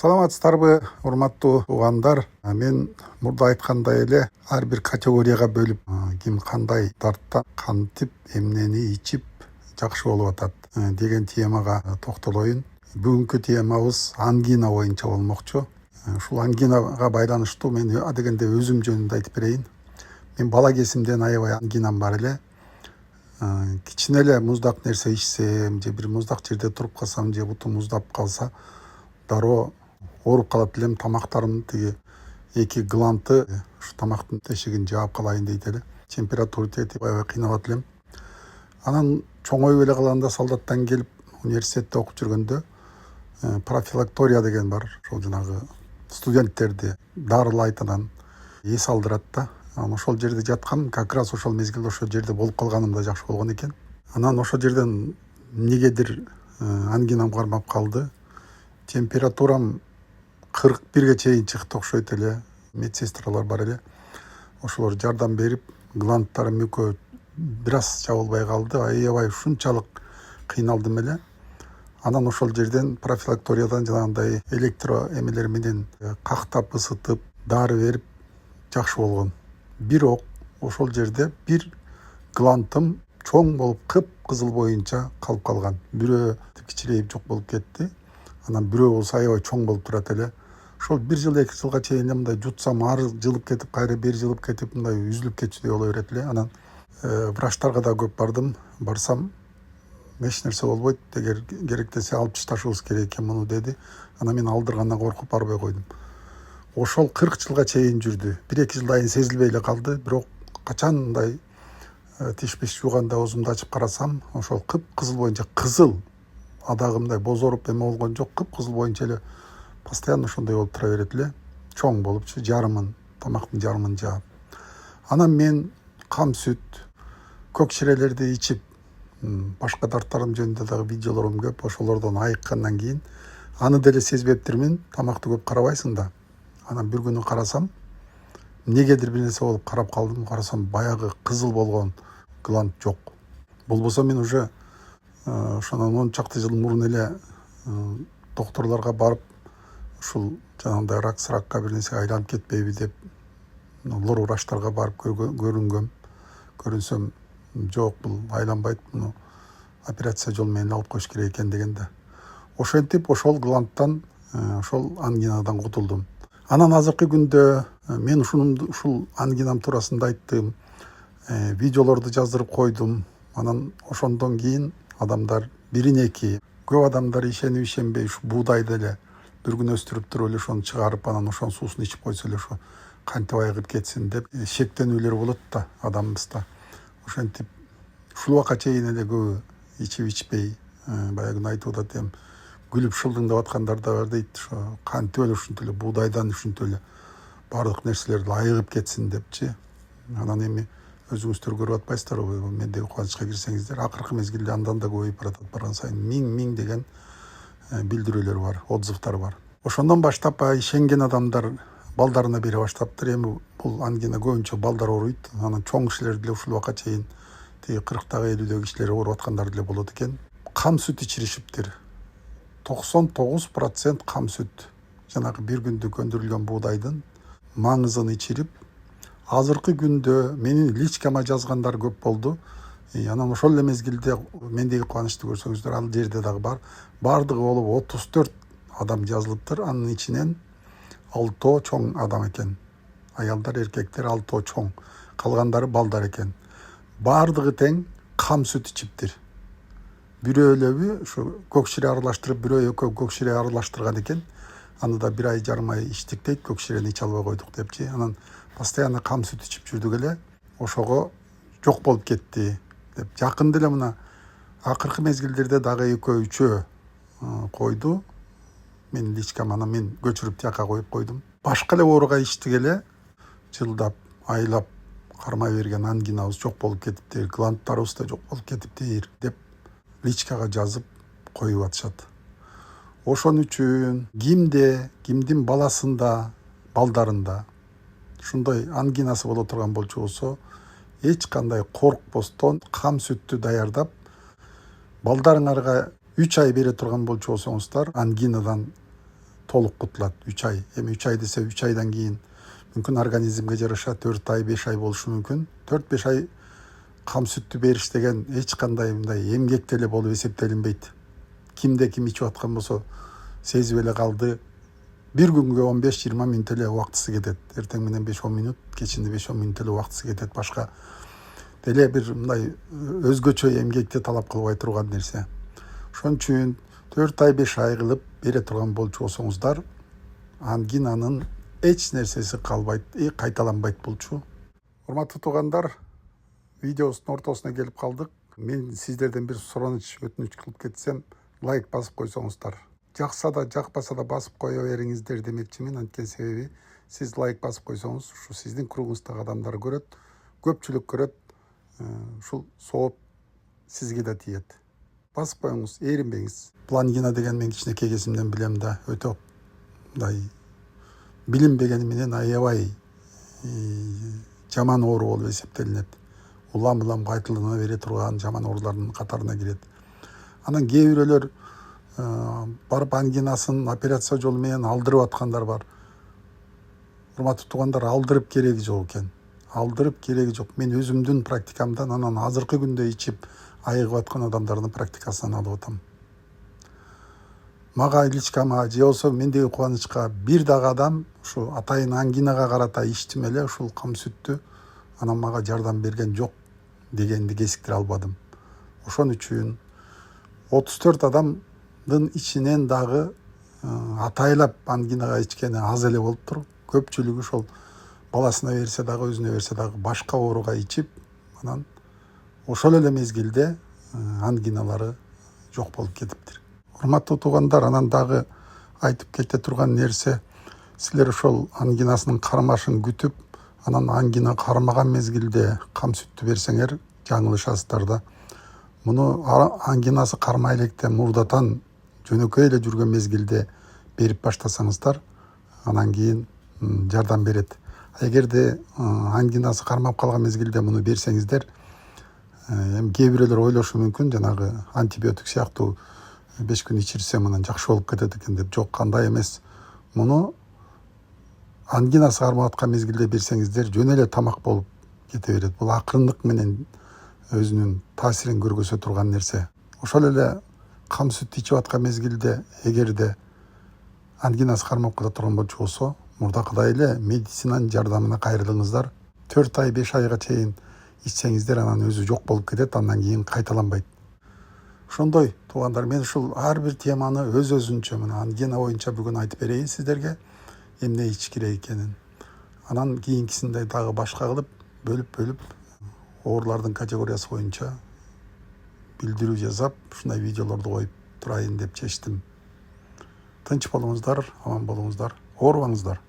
Саламатсыздарбы, урматтуу угандар. Мен мурда айткандай эле ар бир категорияга бөлүп, ким кандай дартта кантип эмнени ичип жакшы болуп атат деген темага токтолоюн. Бүгүнкү темабыз ангина боюнча болмокчу. Ушул ангинага байланыштуу мен адегенде өзүм жөнүндө айтып берейин. Мен бала кезимден аябай ангинам бар эле. Кичине эле муздак нерсе ичсем же бир муздак жерде туруп калсам же бутум муздап калса дароо ооруп калат элем. Тамактарым тиги эки гланты ушу тамактын тешигин жаап калайын дейт эле. Температура тетип аябай кыйналат элем. Анан чоңоюп эле калганда солдаттан келип университетте окуп жүргөндө профилактория деген бар. Ошол жанагы студенттерди дарылайтынан эс алдырат да. Анан ошол жерде жаткам, как раз ошол мезгилде ошол жерде болуп калганым да жакшы болгон экен. Анан ошол жерден эмнегедир ангинам кармап калды. Температурам 41ге чейин чыкты окшойт эле. Медсестралар бар эле. Ошолор жардам берип, гландтарым экөө бир аз жабылбай калды. Аябай ушунчалык кыйналдым эле. Анан ошол жерден профилакториядан жанагындай электро эмелер менен кактап, ысытып, дары берип жакшы болгон. Бирок ошол жерде бир глантым чоң болуп кып-кызыл боюнча калып калган. Бирөө кичирейип жок болуп кетти. Анан бирөө болсо аябай чоң болуп турат эле. Ошол 1 жыл 2 жылга чейин мындай жутсам ары жылып кетип, кайра бери жылып кетип, мындай үзүлүп кетчүдөй боло берет эле. Анан врачтарга да көп бардым. Барсам эч нерсе болбойт, эгер керек десе алып ташташыбыз керек экен муну деди. Анан мен алдыргандан коркуп барбай койдум. Ошол 40 жылга чейин жүрдү. 1-2 жылдан сезилбей эле калды. Бирок качан мындай тиш жууганда оозумду ачып карасам, ошол кып-кызыл боюнча кызыл, адагы мындай бозоруп эме болгон жок, кып-кызыл боюнча эле постоянно ошондой болуп тура берет эле. Чоң болупчу, жарымын, тамактын жарымын жаап. Анан мен кам сүт, көк ширелерди ичип, башка дарттарым жөнүндө дагы видеолорум көп. Ошолордон айыккандан кийин аны деле сезбептирмин. Тамакты көп карабайсың да. Анан бир күнү карасам, эмнегедир бир нерсе болуп карап калдым. Карасам баягы кызыл болгон гланд жок. Болбосо мен уже ошонон 10 чакты жыл мурун эле докторлорго барып, ушул жанагындай ракка бир нерсеге айланып кетпейби деп лор врачтарга барып көрүнсөм, жок, бул айланбайт, муну операция жол менен алып коюш керек экен дегенде. Ошентип ошол гландтан, ошол ангинадан кутулдум. Анан азыркы күндө мен ушул ангинам туурасында айттым, видеолорду жаздырып койдум. Анан ошондон кийин адамдар бирин-эки, көп адамдар ишенип ишенбей ушу буудайды эле бир күн өстүрүп туруп эле ошону чыгарып, анан ошонун суусун ичип койсо эле ошо кантип айыгып кетсин деп шектенүүлөр болот да адамыбызда. Ошентип ушул убакка чейин эле көбү ичип ичпей, баягы айтып атат эм, күлүп шылдыңдап аткандар да бар дейт. Ошо кантип эле ушинтип эле буудайдан ушинтип эле баардык нерселерди айыгып кетсин депчи. Анан эми өзүңүздөр көрүп атпайсыздарбы, мендеги кубанычка кирсеңиздер, акыркы мезгилде андан да көбөйүп баратат. Барган сайын миң деген билдирүүлөр бар, отзывдар бар. Ошондон баштап ишенген адамдар балдарына бере баштаптыр. Эми бул ангина көбүнчө балдар ооруйт. Анан чоң кишилер деле ушул убакка чейин тиги 40-тагы 50-дөгү кишилер ооруп аткандар деле болот экен. Кам сүт ичиришиптир. 99% кам сүт, жанагы бир күндүк өндүрүлгөн буудайдын маңызын ичирип, азыркы күндө менин личкама жазгандар көп болду. Анан ошол эле мезгилде мендеги кубанычты көрсөңүздөр, ал жерде дагы бар. Бардыгы болуп 34 адам жазылыптыр. Анын ичинен 6 чоң адам экен. Аялдар, эркектер 6 чоң. Калгандары балдар экен. Бардыгы тең кам сүт ичиптир. Бирөө элеби ушу көк шире аралаштырып, бирөө экөө көк шире аралаштырган экен. Аны да 1 ай жарым ай ичтик дейт, көк ширени иче албай койдук депчи. Анан постоянно кам сүт ичип жүрдүк эле. Ошого жок болуп кетти деп. Жакында эле мына акыркы мезгилдерде дагы экөө үчөө койду. Мен личкам, анан мен көчүрүп тияка коюп койдум. Башка эле ооруга ичтик эле, жылдап, айлап кармай берген ангинабыз жок болуп кетиптир, гландтарыбыз да жок болуп кетиптир деп личкага жазып коюп атышат. Ошон үчүн кимдин баласында, балдарында ушундай ангинасы боло турган болчу болсо, эч кандай коркпостон кам сүттү даярдап, балдарыңарга 3 ай бере турган болчу болсоңуздар, ангинадан толук кутулат 3 ай. Эми 3 ай десе 3 айдан кийин мүмкүн организмге жараша 4 ай 5 ай болушу мүмкүн. 4-5 ай кам сүттү бериш деген эч кандай мындай эмгек деле болуп эсептелинбейт. Кимде ким ичип аткан болсо сезип эле калды. Bir күнгө 15-20 мүнөт эле убактысы кетет. Эртең менен 5-10 мүнөт, кечинде 5-10 мүнөт эле убактысы кетет. Башка деле бир мындай өзгөчө эмгекти талап кылбай турган нерсе. Ошон үчүн 4 ай 5 ай кылып бере турган болчу болсоңуздар, ангинанын эч нерсеси калбайт, кайталанбайт болчу. Урматтуу туугандар, видеобуздун ортосуна келип калдык. Мен сиздерден бир сураныч, өтүнүч кылып кетсем, лайк басып койсоңуздар. Жакса да жакпаса да басып кое бериңиздер демекчимин. Анткени себеби сиз лайк басып койсоңуз, ушу сиздин кругуңуздагы адамдар көрөт, көпчүлүк көрөт. Ушул сооп сизге да тиет. Басып коюңуз, ээринбеңиз. Бул ангина деген мен кичинекей кезимден билем да, өтө мындай билинбегени менен аябай жаман оору болуп эсептелинет. Улам кайталана бере турган жаман оорулардын катарына кирет. Анан кээ бирөөлөр барып ангинасын операция жолу менен алдырып аткандар бар. Урматтуу туугандар, алдырып кереги жок экен. Алдырып кереги жок. Мен өзүмдүн практикамдан, анан азыркы күндө ичип айыгып аткан адамдардын практикасынан алып атам. Мага иличкама же болбосо мендеги кубанычка бир дагы адам ушу атайын ангинага карата ичтим эле ушул кам сүттү, анан мага жардам берген жок дегенди кесиктире албадым. Ошон үчүн 34 адамдын ичинен дагы атайлап ангинага ичкени аз эле болуптур. Көпчүлүгү ошол баласына берсе дагы, өзүнө берсе дагы башка ооруга ичип, анан ошол эле мезгилде ангиналары жок болуп кетиптир. Урматтуу туугандар, анан дагы айтып кете турган нерсе, силер ошол ангинасынын кармашын күтүп, анан ангина кармаган мезгилде кам сүттү берсеңер жаңылышасыздар да. Муну ангинасы кармай электе мурдатан жөнөкөй эле жүргөн мезгилде берип баштасаңыздар, анан кийин жардам берет. Эгерде ангинасы кармап калган мезгилде муну берсеңиздер, эми кээ бирөөлөр ойлошу мүмкүн, жанагы антибиотик сыяктуу 5 күн ичирсем анан жакшы болуп кетет экен деп. Жок, кандай эмес. Муну ангинасы кармап аткан мезгилде берсеңиздер жөн эле тамак болуп кете берет. Бул акырындык менен өзүнүн таасирин көргөзө турган нерсе. Ошол эле кам сүт ичип аткан мезгилде эгерде ангинасы кармап кала турган болчу болсо, мурдакыдай эле медицинанын жардамына кайрылыңыздар. 4 ай 5 айга чейин ичсеңиздер, анан өзү жок болуп кетет, андан кийин кайталанбайт. Ошондой туугандар, мен ушул ар бир теманы өзүнчө мына ангина боюнча бүгүн айтып берейин сиздерге, эмне ичиш керек экенин. Анан кийинкисинде дагы башка кылып бөлүп оорулардын категориясы боюнча билдирүү жасап, ушундай видеолорду коюп турайын деп чечтим. Тынч болуңуздар, аман болуңуздар, оорубаңыздар.